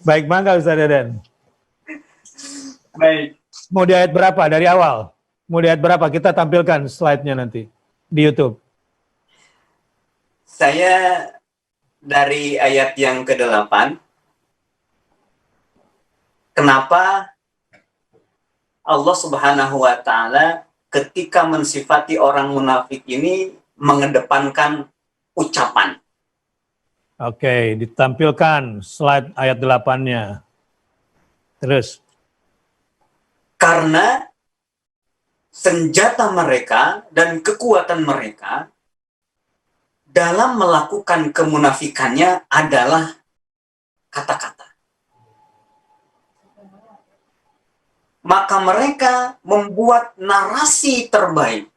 Baik, mangga Ustaz Deden. Baik. Mau di ayat berapa dari awal? Mau di ayat berapa? Kita tampilkan slide-nya nanti di YouTube. Saya dari ayat yang ke-8. Kenapa Allah Subhanahu wa taala ketika mensifati orang munafik ini mengedepankan ucapan? Oke, ditampilkan slide ayat 8-nya. Terus. Karena senjata mereka dan kekuatan mereka dalam melakukan kemunafikannya adalah kata-kata. Maka mereka membuat narasi terbaik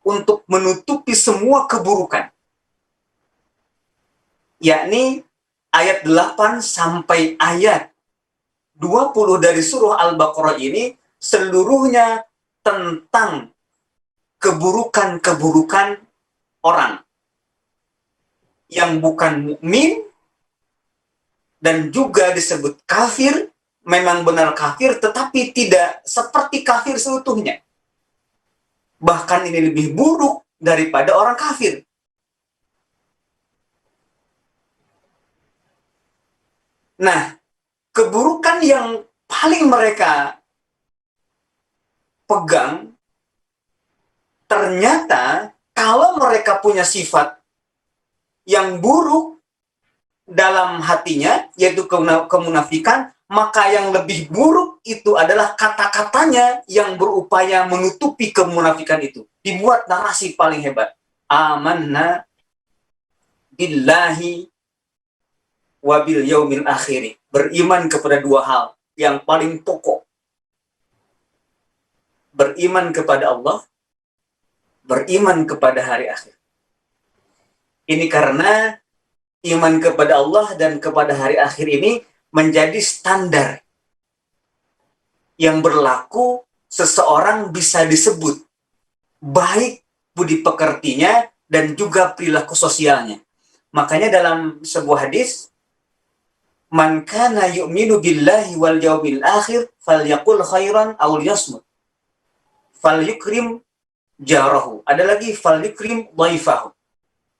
untuk menutupi semua keburukan. Yakni ayat 8 sampai ayat 20 dari surah Al-Baqarah ini seluruhnya tentang keburukan-keburukan orang yang bukan mukmin dan juga disebut kafir, memang benar kafir tetapi tidak seperti kafir seutuhnya. Bahkan ini lebih buruk daripada orang kafir. Nah, keburukan yang paling mereka pegang, ternyata kalau mereka punya sifat yang buruk dalam hatinya, yaitu kemunafikan, maka yang lebih buruk itu adalah kata-katanya yang berupaya menutupi kemunafikan itu. Dibuat narasi paling hebat. Amanna billahi wa bil yaumil akhir. Beriman kepada dua hal yang paling pokok. Beriman kepada Allah, beriman kepada hari akhir. Ini karena iman kepada Allah dan kepada hari akhir ini menjadi standar yang berlaku seseorang bisa disebut baik budi pekertinya dan juga perilaku sosialnya. Makanya dalam sebuah hadis, man kana yu'minu billahi wal yawmil akhir falyaqul khairan aw liyasmut. Falyukrim jarahu. Ada lagi falyukrim dhaifahu.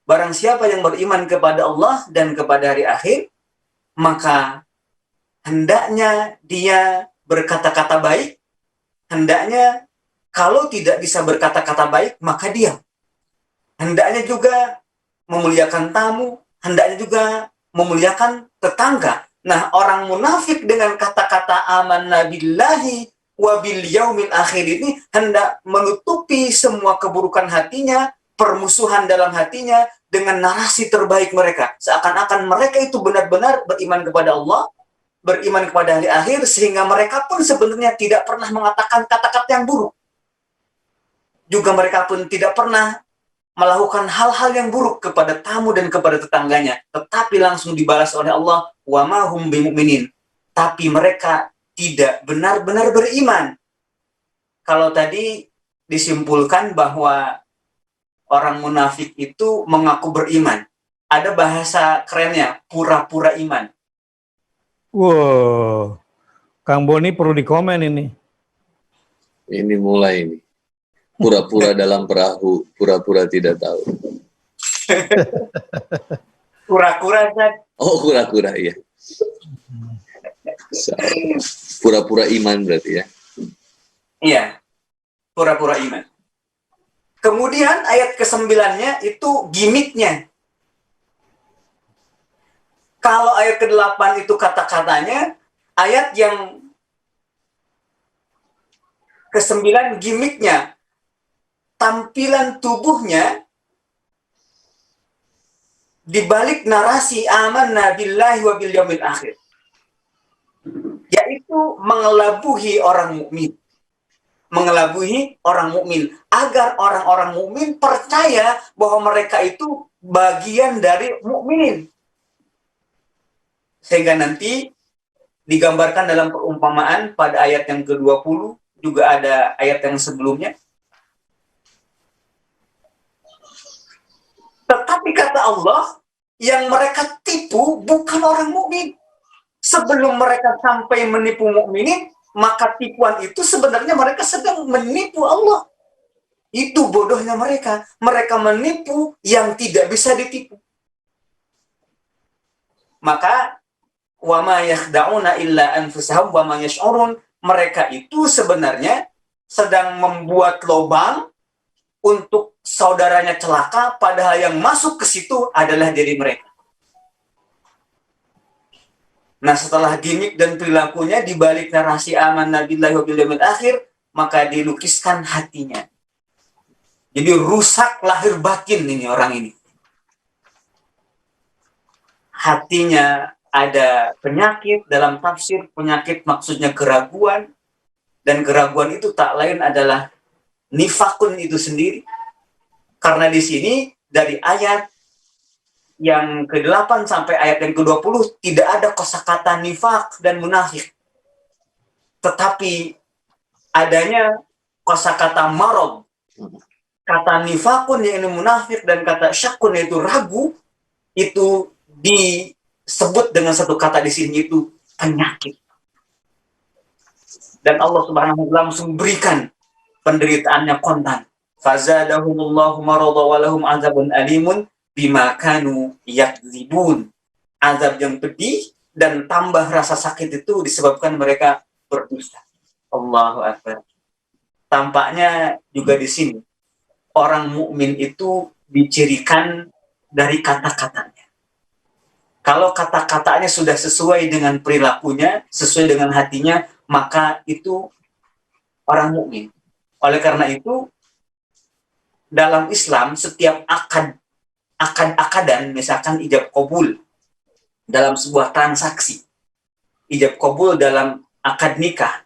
Barang siapa yang beriman kepada Allah dan kepada hari akhir, maka hendaknya dia berkata-kata baik, hendaknya kalau tidak bisa berkata-kata baik, maka diam. Hendaknya juga memuliakan tamu, hendaknya juga memuliakan tetangga. Nah, orang munafik dengan kata-kata amanna billahi wa bil yaumil akhir ini hendak menutupi semua keburukan hatinya, permusuhan dalam hatinya dengan narasi terbaik mereka. Seakan-akan mereka itu benar-benar beriman kepada Allah, beriman kepada hari akhir, sehingga mereka pun sebenarnya tidak pernah mengatakan kata-kata yang buruk. Juga mereka pun tidak pernah melakukan hal-hal yang buruk kepada tamu dan kepada tetangganya, tetapi langsung dibalas oleh Allah, wa ma hum bimu'minin. Tapi mereka tidak benar-benar beriman. Kalau tadi disimpulkan bahwa orang munafik itu mengaku beriman. Ada bahasa kerennya, pura-pura iman. Wow, Kang Boni perlu dikomen ini. Ini mulai ini. Pura-pura dalam perahu, pura-pura tidak tahu. Kura-kura kan? Oh, kura-kura, iya. Pura-pura iman berarti ya? Iya, pura-pura iman. Kemudian ayat ke-9-nya itu gimmicknya. Kalau ayat ke-8 itu kata-katanya, ayat yang ke-9 gimmicknya. Tampilan tubuhnya dibalik narasi amanna billahi wa bil yaumil akhir, yaitu mengelabuhi orang mukmin, mengelabuhi orang mukmin agar orang-orang mukmin percaya bahwa mereka itu bagian dari mukminin, sehingga nanti digambarkan dalam perumpamaan pada ayat yang ke-20, juga ada ayat yang sebelumnya. Tetapi kata Allah, yang mereka tipu bukan orang mukmin. Sebelum mereka sampai menipu mukminin, maka tipuan itu sebenarnya mereka sedang menipu Allah. Itu bodohnya mereka. Mereka menipu yang tidak bisa ditipu. Maka wa ma yakhda'una illa anfusahum wa ma yash'urun. Mereka itu sebenarnya sedang membuat lubang untuk saudaranya celaka, padahal yang masuk ke situ adalah diri mereka. Nah, setelah gimmick dan perilakunya dibalik narasi amanna billahi wa bil yaumil akhir, maka dilukiskan hatinya. Jadi rusak lahir batin ini orang ini. Hatinya ada penyakit, dalam tafsir penyakit maksudnya keraguan, dan keraguan itu tak lain adalah nifakun itu sendiri. Karena di sini dari ayat yang ke-8 sampai ayat yang ke-20 tidak ada kosakata nifak dan munafik. Tetapi adanya kosakata marad. Kata nifakun yang ini munafik dan kata syakun yaitu ragu, itu disebut dengan satu kata di sini, itu penyakit. Dan Allah Subhanahu wa taala langsung berikan penderitaannya kontan. Fazadahumullahu marada wa lahum azabun alimun bima kanu yakdzibun. Azab yang pedih dan tambah rasa sakit itu disebabkan mereka berdusta. Allahu akbar. Tampaknya juga di sini orang mukmin itu dicirikan dari kata-katanya. Kalau kata-katanya sudah sesuai dengan perilakunya, sesuai dengan hatinya, maka itu orang mukmin. Oleh karena itu, dalam Islam setiap akad-akadan, misalkan ijab kabul dalam sebuah transaksi, ijab kabul dalam akad nikah,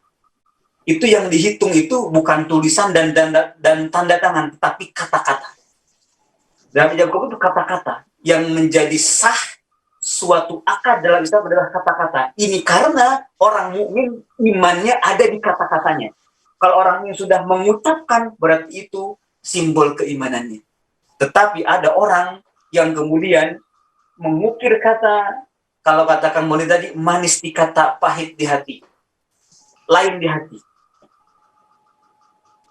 itu yang dihitung itu bukan tulisan dan tanda tangan, tapi kata-kata. Dalam ijab kabul itu kata-kata. Yang menjadi sah suatu akad dalam Islam adalah kata-kata. Ini karena orang mukmin imannya ada di kata-katanya. Kalau orang yang sudah mengucapkan, berarti itu simbol keimanannya. Tetapi ada orang yang kemudian mengukir kata, kalau katakan boleh tadi, manis di kata, pahit di hati. Lain di hati.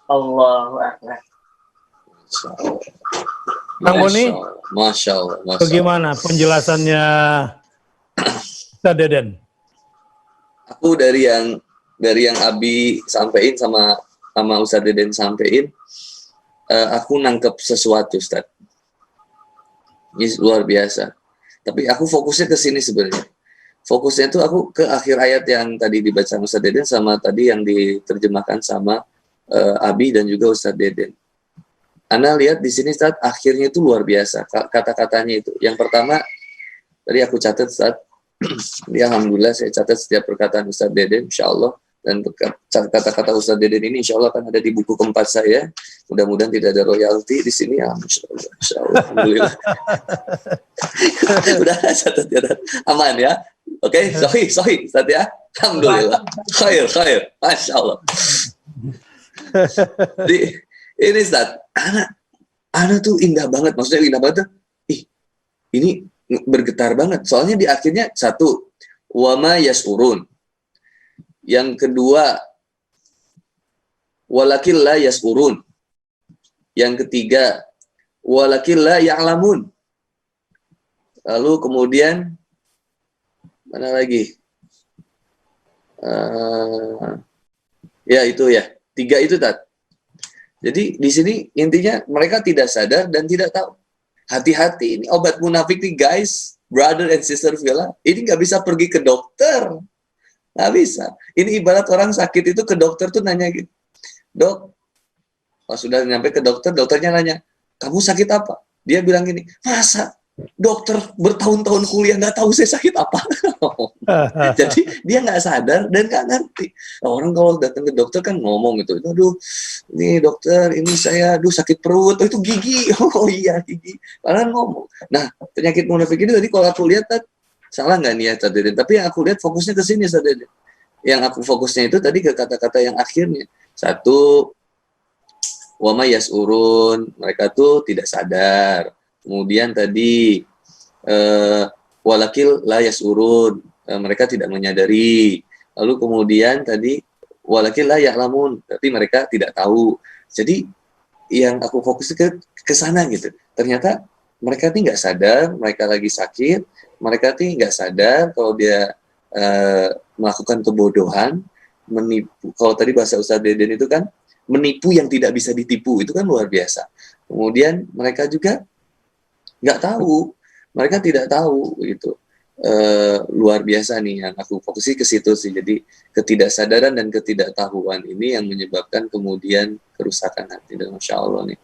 Allahu akbar. Kang Boni, Masya Allah. bagaimana penjelasannya Ustaz Deden? Aku dari yang Abi sampein sama Ustaz Deden sampein, aku nangkep sesuatu, Ustaz. Ini luar biasa. Tapi aku fokusnya ke sini sebenarnya. Fokusnya itu aku ke akhir ayat yang tadi dibaca Ustaz Deden sama tadi yang diterjemahkan sama Abi dan juga Ustaz Deden. Anda lihat di sini Ustaz, akhirnya itu luar biasa kata-katanya itu. Yang pertama tadi aku catat Ustaz. Ya, alhamdulillah saya catat setiap perkataan Ustaz Deden, insya Allah. Dan kata-kata Ustaz Deden ini insya Allah akan ada di buku keempat saya. Mudah-mudahan tidak ada royalti di sini. Ya, insya Allah. Alhamdulillah. Udah catat ya, aman ya. Oke, sahih Ustaz ya. Alhamdulillah. Khair. Masya Allah. Jadi, ini Ustaz, anak tuh indah banget. Maksudnya indah banget tuh. Ini bergetar banget. Soalnya di akhirnya satu, wama yasurun. Yang kedua, walakil la yasurun. Yang ketiga, walakil la ya'lamun. Lalu kemudian mana lagi? Ya itu ya. 3 itu Tat. Jadi di sini intinya mereka tidak sadar dan tidak tahu. Hati-hati, ini obat munafik nih guys, brother and sister Villa. Ini nggak bisa pergi ke dokter. Nggak bisa. Ini ibarat orang sakit itu ke dokter tuh nanya gitu. Dok, pas sudah nyampe ke dokter, dokternya nanya, kamu sakit apa? Dia bilang gini, masa dokter bertahun-tahun kuliah nggak tahu saya sakit apa? Jadi dia nggak sadar dan nggak ngerti. Nah, orang kalau datang ke dokter kan ngomong gitu, aduh, ini dokter, ini saya, aduh sakit perut, oh, itu gigi, oh iya gigi, padahal ngomong. Nah penyakit munafik ini tadi kalau aku lihat, salah nggak nih ya Ustaz Deden? Tapi yang aku lihat fokusnya ke sini Ustaz Deden. Yang aku fokusnya itu tadi ke kata-kata yang akhirnya. Satu, wama yasurun, mereka tuh tidak sadar. Kemudian tadi walakil la yasurun, mereka tidak menyadari. Lalu kemudian tadi walakin la ya'lamun, tapi mereka tidak tahu. Jadi yang aku fokus ke sana gitu. Ternyata mereka ini nggak sadar, mereka lagi sakit, mereka ini nggak sadar kalau dia melakukan kebodohan, menipu. Kalau tadi bahasa Ustaz Deden itu kan menipu yang tidak bisa ditipu, itu kan luar biasa. Kemudian mereka juga nggak tahu, mereka tidak tahu gitu. Luar biasa nih yang aku fokusi ke situ sih. Jadi ketidaksadaran dan ketidaktahuan ini yang menyebabkan kemudian kerusakan hati. Dan Masya Allah nih.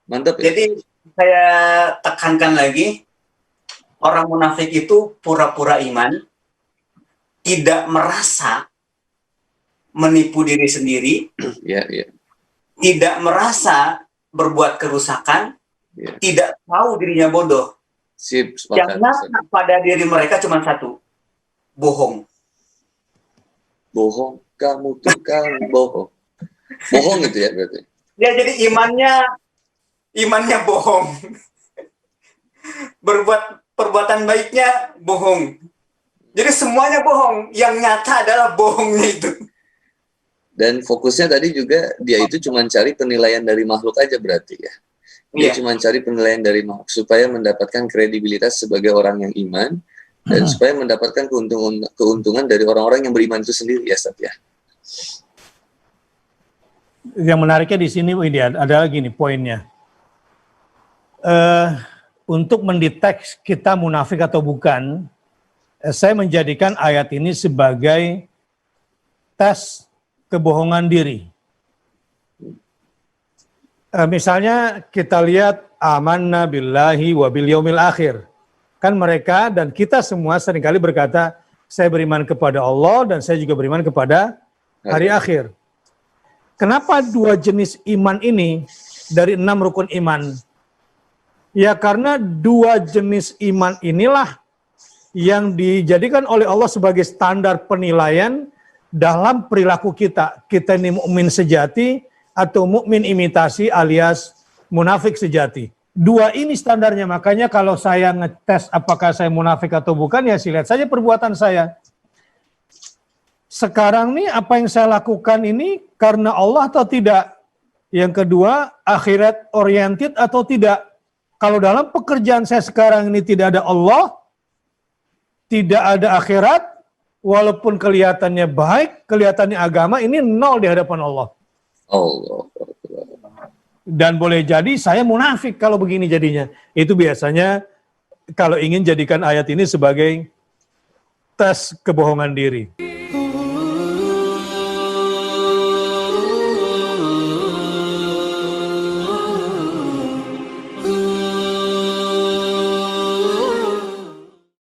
Mantap ya. Jadi saya tekankan lagi, orang munafik itu pura-pura iman, tidak merasa menipu diri sendiri, tidak merasa berbuat kerusakan, tidak tahu dirinya bodoh. Yang nampak pada diri mereka cuma satu, bohong. Bohong, kamu tukang bohong. Bohong itu ya berarti. Ya, jadi imannya bohong. Perbuatan baiknya bohong. Jadi semuanya bohong. Yang nyata adalah bohongnya itu. Dan fokusnya tadi juga dia itu cuma cari penilaian dari makhluk aja berarti ya. Dia cuma cari penilaian dari makhluk supaya mendapatkan kredibilitas sebagai orang yang iman dan supaya mendapatkan keuntungan dari orang-orang yang beriman itu sendiri ya, Ustaz ya. Yang menariknya di sini ini adalah gini poinnya. Untuk mendeteksi kita munafik atau bukan, saya menjadikan ayat ini sebagai tes kebohongan diri. Misalnya kita lihat amanna billahi wa bil yaumil akhir. Kan mereka dan kita semua seringkali berkata, saya beriman kepada Allah dan saya juga beriman kepada hari akhir. Kenapa dua jenis iman ini dari 6 rukun iman? Ya karena dua jenis iman inilah yang dijadikan oleh Allah sebagai standar penilaian dalam perilaku kita. Kita ini mukmin sejati atau mukmin imitasi alias munafik sejati. Dua ini standarnya, makanya kalau saya ngetes apakah saya munafik atau bukan, ya lihat saja perbuatan saya. Sekarang nih apa yang saya lakukan ini karena Allah atau tidak? Yang kedua, akhirat oriented atau tidak? Kalau dalam pekerjaan saya sekarang ini tidak ada Allah, tidak ada akhirat, walaupun kelihatannya baik, kelihatannya agama, ini nol di hadapan Allah. Allah. Dan boleh jadi saya munafik kalau begini jadinya. Itu biasanya kalau ingin jadikan ayat ini sebagai tes kebohongan diri.